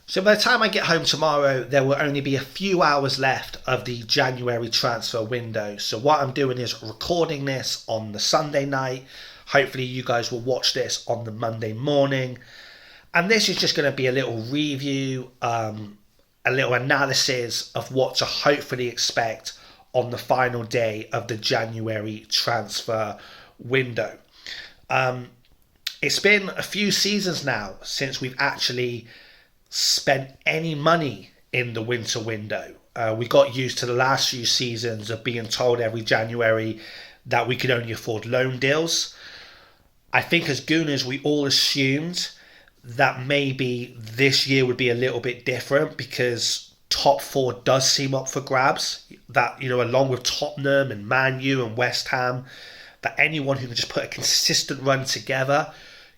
So by the time I get home tomorrow, there will only be a few hours left of the January transfer window. So what I'm doing is recording this on the Sunday night. Hopefully you guys will watch this on the Monday morning. And this is just going to be a little review, a little analysis of what to hopefully expect on the final day of the January transfer window. It's been a few seasons now since we've actually spent any money in the winter window. We got used to the last few seasons of being told every January that we could only afford loan deals. I think as Gooners, we all assumed that maybe this year would be a little bit different because top four does seem up for grabs. That, along with Tottenham and Man U and West Ham, that anyone who can just put a consistent run together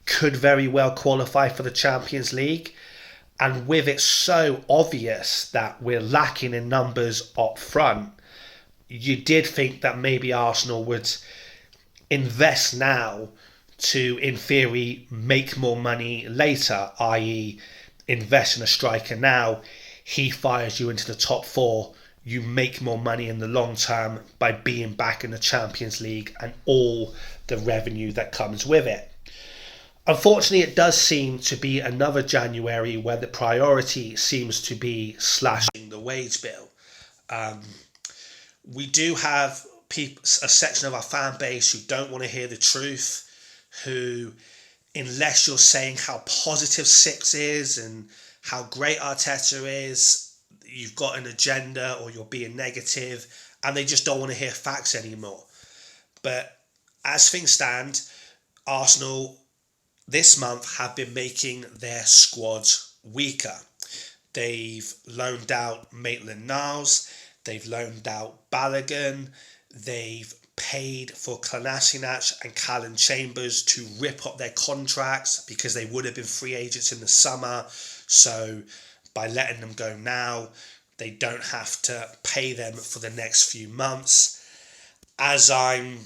could very well qualify for the Champions League. And with it so obvious that we're lacking in numbers up front, you did think that maybe Arsenal would invest now to, in theory, make more money later, i.e. invest in a striker now, he fires you into the top four, you make more money in the long term by being back in the Champions League and all the revenue that comes with it. Unfortunately, it does seem to be another January where the priority seems to be slashing the wage bill. We do have a section of our fan base who don't want to hear the truth, who, unless you're saying how positive Six is and how great Arteta is, you've got an agenda or you're being negative, and they just don't want to hear facts anymore. But as things stand, Arsenal this month have been making their squads weaker. They've loaned out Maitland-Niles, they've loaned out Balogun, they've paid for Kolasinac and Callum Chambers to rip up their contracts because they would have been free agents in the summer. So by letting them go now, they don't have to pay them for the next few months. As I'm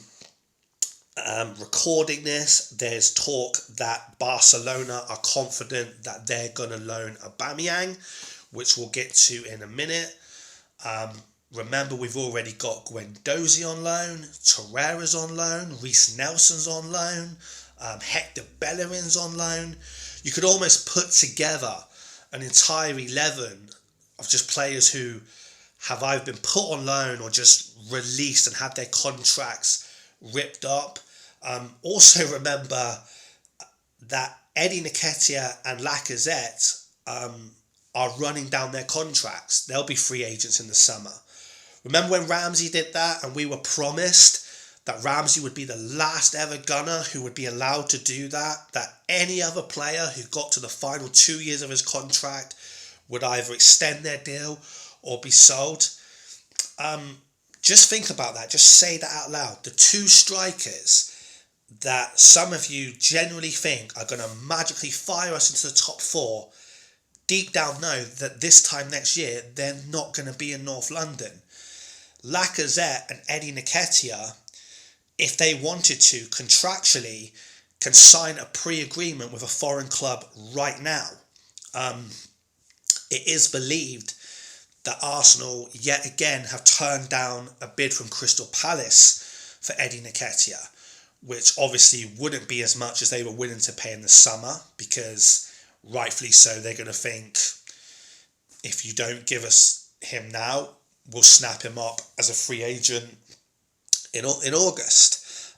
recording this, there's talk that Barcelona are confident that they're going to loan Aubameyang, which we'll get to in a minute. Remember, we've already got Guendouzi on loan, Torreira's on loan, Reece Nelson's on loan, Hector Bellerin's on loan. You could almost put together an entire 11 of just players who have either been put on loan or just released and had their contracts ripped up. Also remember that Eddie Nketiah and Lacazette are running down their contracts. They'll be free agents in the summer. Remember when Ramsey did that and we were promised that Ramsey would be the last ever gunner who would be allowed to do that any other player who got to the final 2 years of his contract would either extend their deal or be sold. Just think about that. Just say that out loud. The two strikers that some of you generally think are going to magically fire us into the top four, deep down know that this time next year, they're not going to be in North London. Lacazette and Eddie Nketiah, if they wanted to, contractually, can sign a pre-agreement with a foreign club right now. It is believed that Arsenal yet again have turned down a bid from Crystal Palace for Eddie Nketiah, which obviously wouldn't be as much as they were willing to pay in the summer, because rightfully so, they're going to think, if you don't give us him now, we'll snap him up as a free agent in August.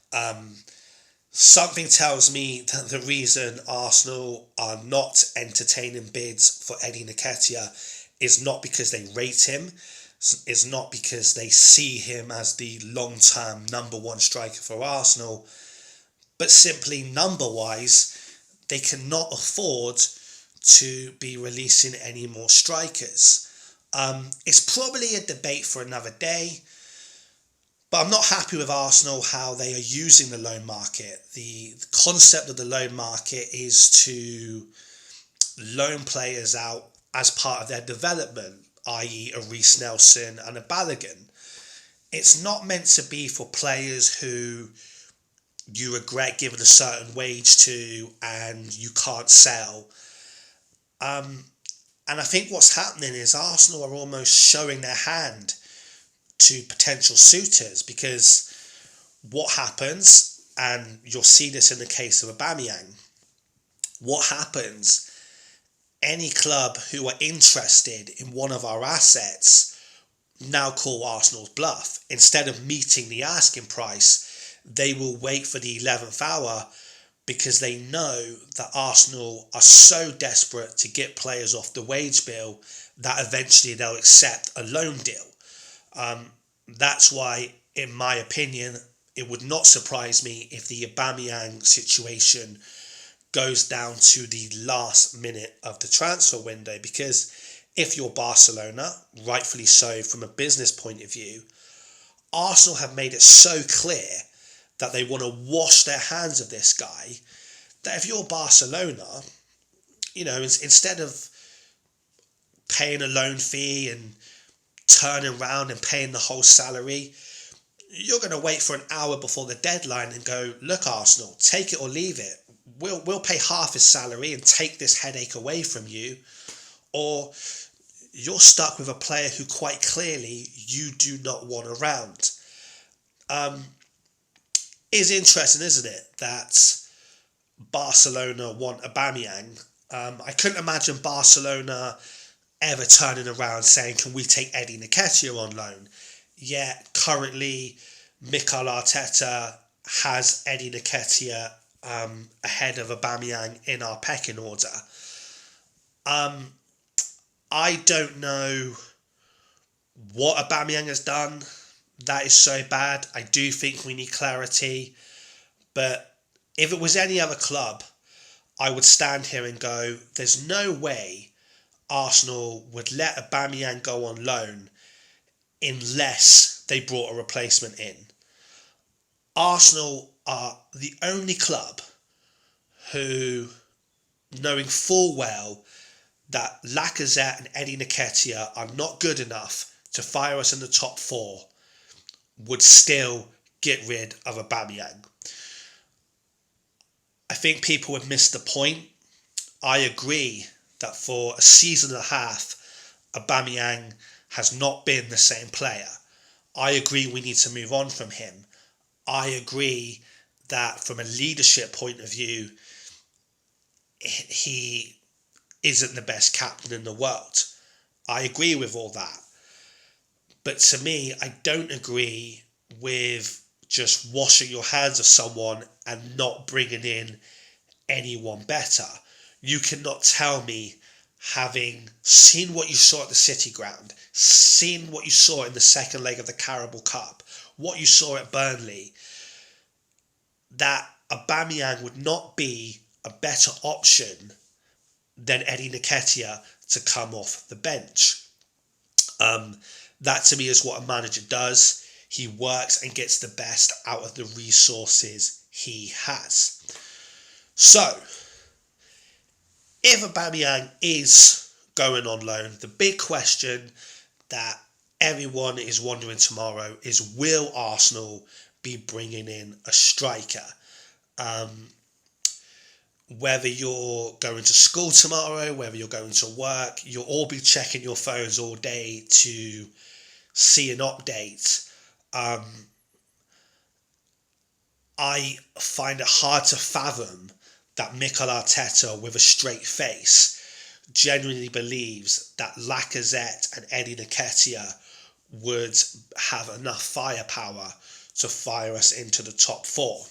Something tells me that the reason Arsenal are not entertaining bids for Eddie Nketiah is not because they rate him, is not because they see him as the long-term number one striker for Arsenal, but simply number-wise, they cannot afford to be releasing any more strikers. It's probably a debate for another day, but I'm not happy with Arsenal how they are using the loan market. The concept of the loan market is to loan players out as part of their development, i.e. a Reece Nelson and a Balogun. It's not meant to be for players who you regret giving a certain wage to and you can't sell. And I think what's happening is Arsenal are almost showing their hand to potential suitors, because what happens, and you'll see this in the case of Aubameyang, what happens, any club who are interested in one of our assets now call Arsenal's bluff. Instead of meeting the asking price, they will wait for the 11th hour, because they know that Arsenal are so desperate to get players off the wage bill that eventually they'll accept a loan deal. That's why, in my opinion, it would not surprise me if the Aubameyang situation goes down to the last minute of the transfer window, because if you're Barcelona, rightfully so from a business point of view, Arsenal have made it so clear that they want to wash their hands of this guy, that if you're Barcelona, instead of paying a loan fee and turning around and paying the whole salary, you're going to wait for an hour before the deadline and go, look, Arsenal, take it or leave it. We'll pay half his salary and take this headache away from you. Or you're stuck with a player who quite clearly you do not want around. It's interesting, isn't it, that Barcelona want Aubameyang. I couldn't imagine Barcelona ever turning around saying, can we take Eddie Nketiah on loan? Yet currently Mikel Arteta has Eddie Nketiah ahead of Aubameyang in our pecking order. I don't know what Aubameyang has done that is so bad. I do think we need clarity. But if it was any other club, I would stand here and go, there's no way Arsenal would let Aubameyang go on loan unless they brought a replacement in. Arsenal are the only club who, knowing full well that Lacazette and Eddie Nketiah are not good enough to fire us in the top four, would still get rid of Aubameyang. I think people have missed the point. I agree that for a season and a half, Aubameyang has not been the same player. I agree we need to move on from him. I agree that from a leadership point of view, he isn't the best captain in the world. I agree with all that. But to me, I don't agree with just washing your hands of someone and not bringing in anyone better. You cannot tell me, having seen what you saw at the City ground, seen what you saw in the second leg of the Carabao Cup, what you saw at Burnley, that Aubameyang would not be a better option than Eddie Nketiah to come off the bench. That to me is what a manager does. He works and gets the best out of the resources he has. So, if Aubameyang is going on loan, the big question that everyone is wondering tomorrow is, will Arsenal be bringing in a striker? Whether you're going to school tomorrow, whether you're going to work, you'll all be checking your phones all day to see an update. I find it hard to fathom that Mikel Arteta, with a straight face, genuinely believes that Lacazette and Eddie Nketiah would have enough firepower to fire us into the top four.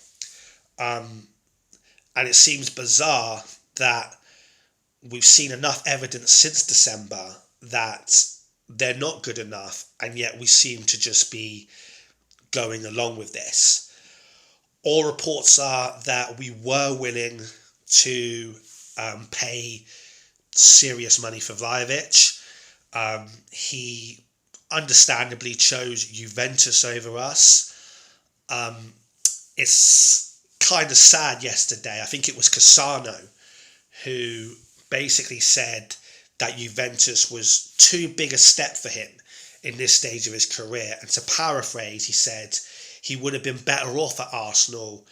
And it seems bizarre that we've seen enough evidence since December that they're not good enough, and yet we seem to just be going along with this. All reports are that we were willing to pay serious money for Vlahovic. He understandably chose Juventus over us. It's kind of sad yesterday. I think it was Cassano who basically said that Juventus was too big a step for him in this stage of his career. And to paraphrase, he said he would have been better off at Arsenal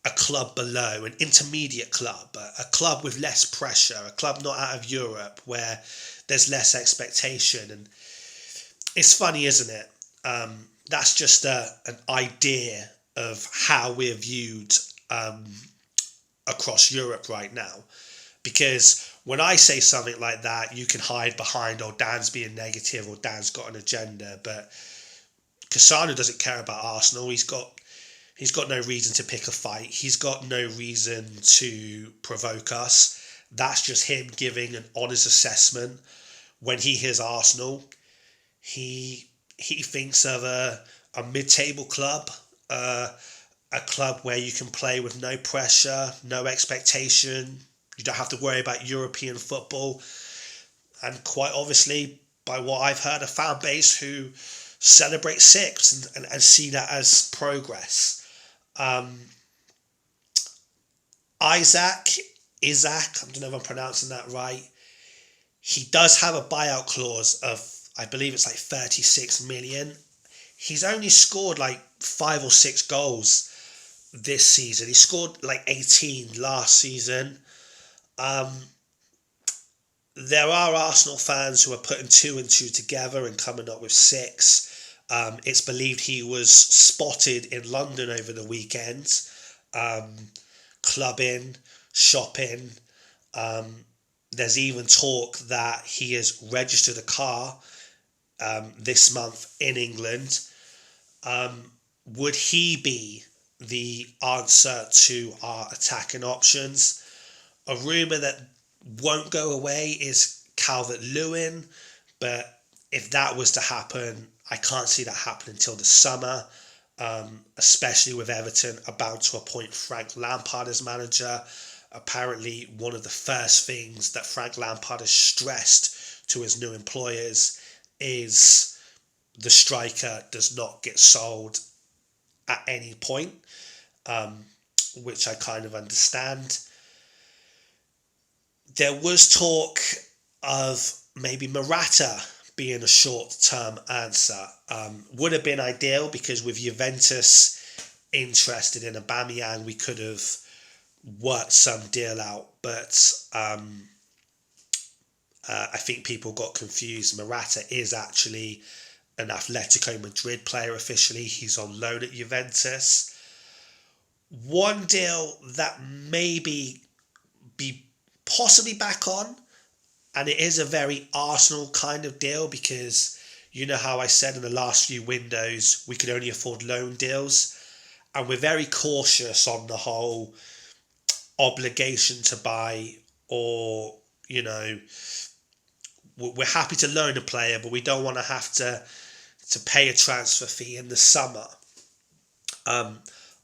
a club below, an intermediate club, a club with less pressure, a club not out of Europe where there's less expectation. And it's funny, isn't it? That's just an idea of how we're viewed across Europe right now. Because when I say something like that, you can hide behind, oh, Dan's being negative or Dan's got an agenda. But Cassano doesn't care about Arsenal. He's got no reason to pick a fight. He's got no reason to provoke us. That's just him giving an honest assessment. When he hears Arsenal, he thinks of a mid-table club, a club where you can play with no pressure, no expectation. You don't have to worry about European football. And quite obviously, by what I've heard, a fan base who celebrate sixth and see that as progress. Isaac, I don't know if I'm pronouncing that right. He does have a buyout clause of, I believe it's like 36 million. He's only scored like 5 or 6 goals this season. He scored like 18 last season. There are Arsenal fans who are putting 2 and 2 together and coming up with 6. It's believed he was spotted in London over the weekend, clubbing, shopping. There's even talk that he has registered a car this month in England. Would he be the answer to our attacking options? A rumour that won't go away is Calvert-Lewin, but if that was to happen, I can't see that happening until the summer, especially with Everton about to appoint Frank Lampard as manager. Apparently, one of the first things that Frank Lampard has stressed to his new employers is the striker does not get sold at any point, which I kind of understand. There was talk of maybe Morata being a short-term answer. Would have been ideal because with Juventus interested in Aubameyang, we could have worked some deal out. But I think people got confused. Morata is actually an Atletico Madrid player officially. He's on loan at Juventus. One deal that maybe be possibly back on, and it is a very Arsenal kind of deal because you know how I said in the last few windows we could only afford loan deals, and we're very cautious on the whole obligation to buy, or you know, we're happy to loan a player but we don't want to have to pay a transfer fee in the summer.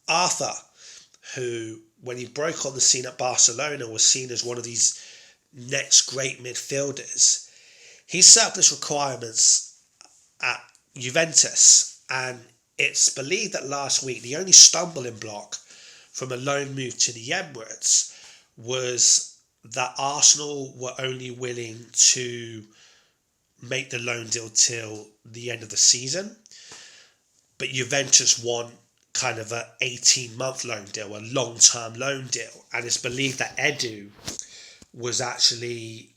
Arthur, who when he broke on the scene at Barcelona was seen as one of these next great midfielders, his surplus requirements at Juventus, and it's believed that last week the only stumbling block from a loan move to the Emirates was that Arsenal were only willing to make the loan deal till the end of the season, but Juventus want kind of a 18-month loan deal, a long-term loan deal, and it's believed that Edu was actually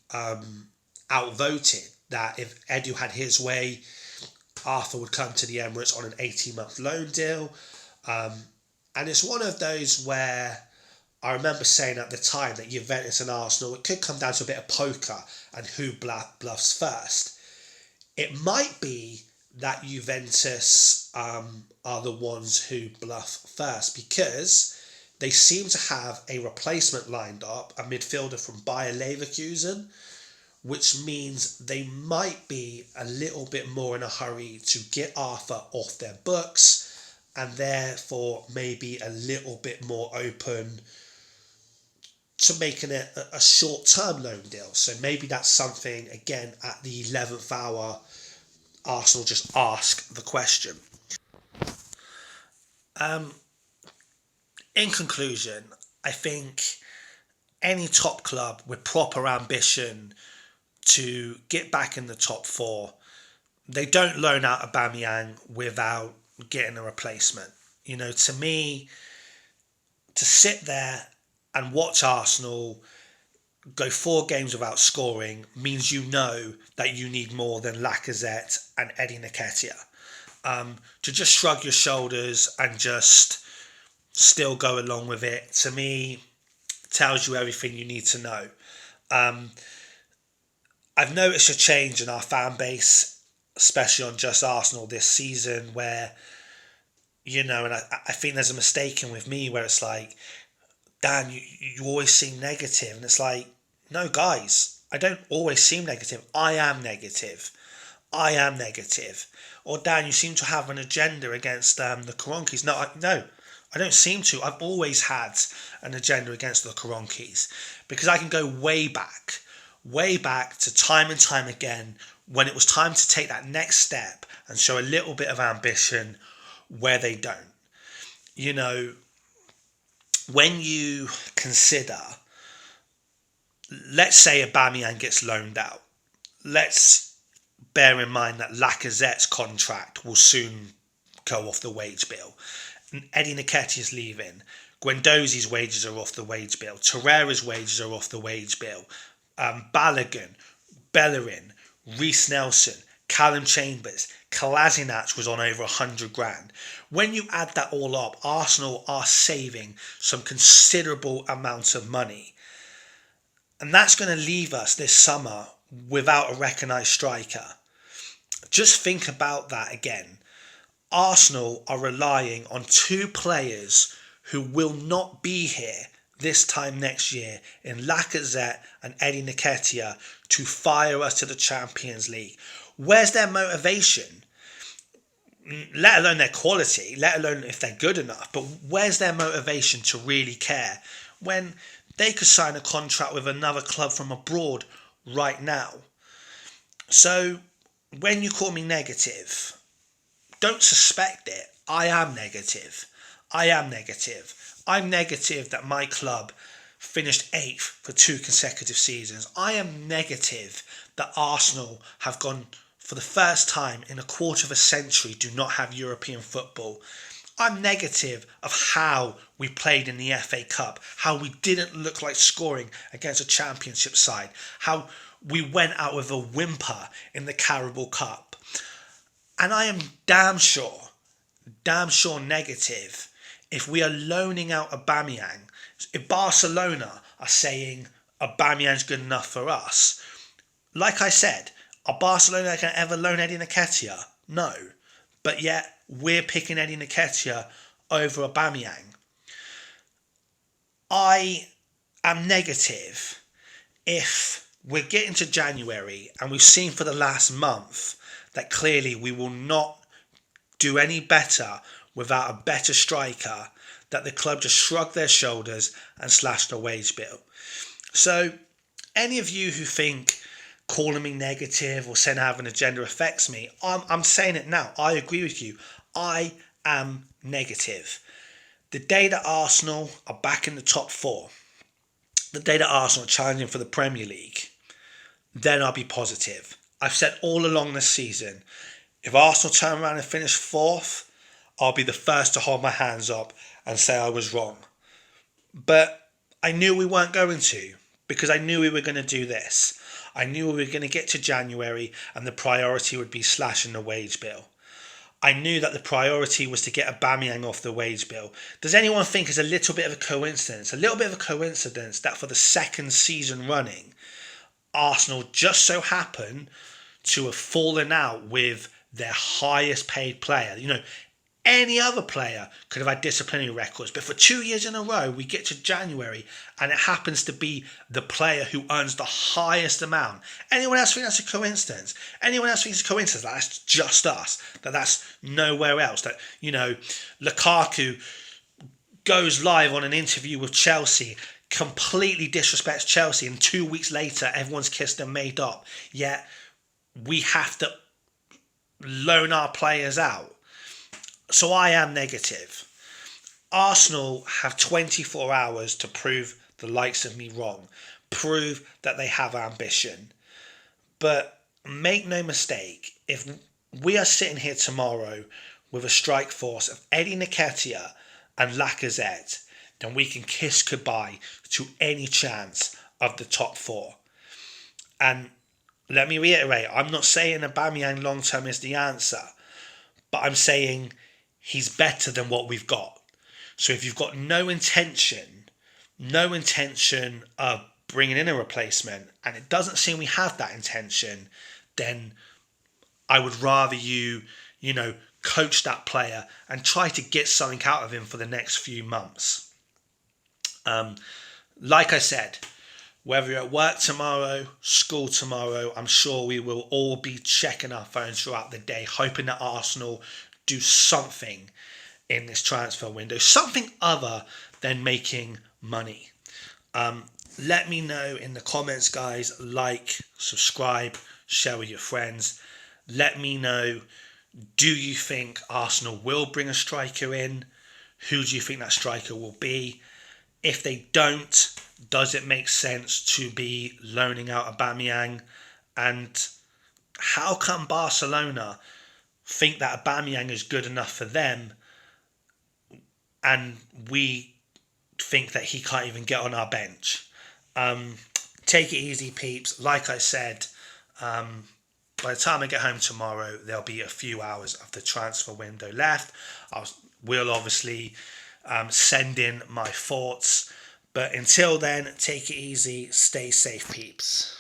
outvoted, that if Edu had his way, Arthur would come to the Emirates on an 18-month loan deal. And it's one of those where I remember saying at the time that Juventus and Arsenal, it could come down to a bit of poker and who bluffs first. It might be that Juventus are the ones who bluff first because they seem to have a replacement lined up, a midfielder from Bayer Leverkusen, which means they might be a little bit more in a hurry to get Arthur off their books and therefore maybe a little bit more open to making it a short-term loan deal. So maybe that's something, again, at the 11th hour, Arsenal just ask the question. In conclusion, I think any top club with proper ambition to get back in the top 4, they don't loan out Aubameyang without getting a replacement. You know, to me, to sit there and watch Arsenal go 4 games without scoring means you know that you need more than Lacazette and Eddie Nketiah. To just shrug your shoulders and just still go along with it, to me, tells you everything you need to know. I've noticed a change in our fan base, especially on Just Arsenal this season, where, and I think there's a mistaken with me where it's like, Dan, you always seem negative. And it's like, no, guys, I don't always seem negative. I am negative. I am negative. Or, Dan, you seem to have an agenda against the Kroenkes. No, I don't seem to. I've always had an agenda against the Kroenkes because I can go way back to time and time again when it was time to take that next step and show a little bit of ambition where they don't. When you consider, let's say Aubameyang gets loaned out. Let's bear in mind that Lacazette's contract will soon go off the wage bill. Eddie Nketiah's leaving. Guendouzi's wages are off the wage bill. Torreira's wages are off the wage bill. Balogun, Bellerin, Reece Nelson, Callum Chambers, Kolasinac was on over 100 grand. When you add that all up, Arsenal are saving some considerable amounts of money. And that's going to leave us this summer without a recognised striker. Just think about that again. Arsenal are relying on 2 players who will not be here this time next year in Lacazette and Eddie Nketiah to fire us to the Champions League. Where's their motivation? Let alone their quality, let alone if they're good enough, but where's their motivation to really care when they could sign a contract with another club from abroad right now? So when you call me negative, don't suspect it. I am negative. I'm negative that my club finished 8th for 2 consecutive seasons. I am negative that Arsenal have gone, for the first time in a quarter of a century, do not have European football. I'm negative of how we played in the FA Cup, how we didn't look like scoring against a championship side, how we went out with a whimper in the Carabao Cup. And I am damn sure negative if we are loaning out Aubameyang. If Barcelona are saying Aubameyang's good enough for us, like I said, are Barcelona going to ever loan Eddie Nketiah? No. But yet, we're picking Eddie Nketiah over Aubameyang. I am negative if we're getting to January and we've seen for the last month that clearly we will not do any better without a better striker, that the club just shrugged their shoulders and slashed the wage bill. So, any of you who think calling me negative or saying I have an agenda affects me, I'm saying it now. I agree with you. I am negative. The day that Arsenal are back in the top 4, the day that Arsenal are challenging for the Premier League, then I'll be positive. I've said all along this season, if Arsenal turn around and finish 4th, I'll be the first to hold my hands up and say I was wrong. But I knew we weren't going to, because I knew we were going to do this. I knew we were going to get to January and the priority would be slashing the wage bill. I knew that the priority was to get Aubameyang off the wage bill. Does anyone think it's a little bit of a coincidence? A little bit of a coincidence that for the 2nd season running, Arsenal just so happen to have fallen out with their highest paid player. Any other player could have had disciplinary records, but for 2 years in a row, we get to January and it happens to be the player who earns the highest amount. Anyone else think that's a coincidence? Anyone else thinks it's a coincidence that that's just us, that's nowhere else, that, Lukaku goes live on an interview with Chelsea, completely disrespects Chelsea, and 2 weeks later, everyone's kissed and made up, yet we have to loan our players out. So I am negative. Arsenal have 24 hours to prove the likes of me wrong. Prove that they have ambition. But make no mistake, if we are sitting here tomorrow with a strike force of Eddie Nketiah and Lacazette, then we can kiss goodbye to any chance of the top four. And let me reiterate, I'm not saying Aubameyang long term is the answer, but I'm saying he's better than what we've got. So if you've got no intention of bringing in a replacement, and it doesn't seem we have that intention, then I would rather you coach that player and try to get something out of him for the next few months. Like I said, whether you're at work tomorrow, school tomorrow, I'm sure we will all be checking our phones throughout the day, hoping that Arsenal do something in this transfer window, something other than making money. Let me know in the comments, guys. Like, subscribe, share with your friends. Let me know, do you think Arsenal will bring a striker in? Who do you think that striker will be? If they don't, does it make sense to be loaning out Aubameyang? And how come Barcelona think that Aubameyang is good enough for them and we think that he can't even get on our bench? Take it easy, peeps. Like I said, by the time I get home tomorrow, there'll be a few hours of the transfer window left. We'll obviously send in my thoughts. But until then, take it easy. Stay safe, peeps.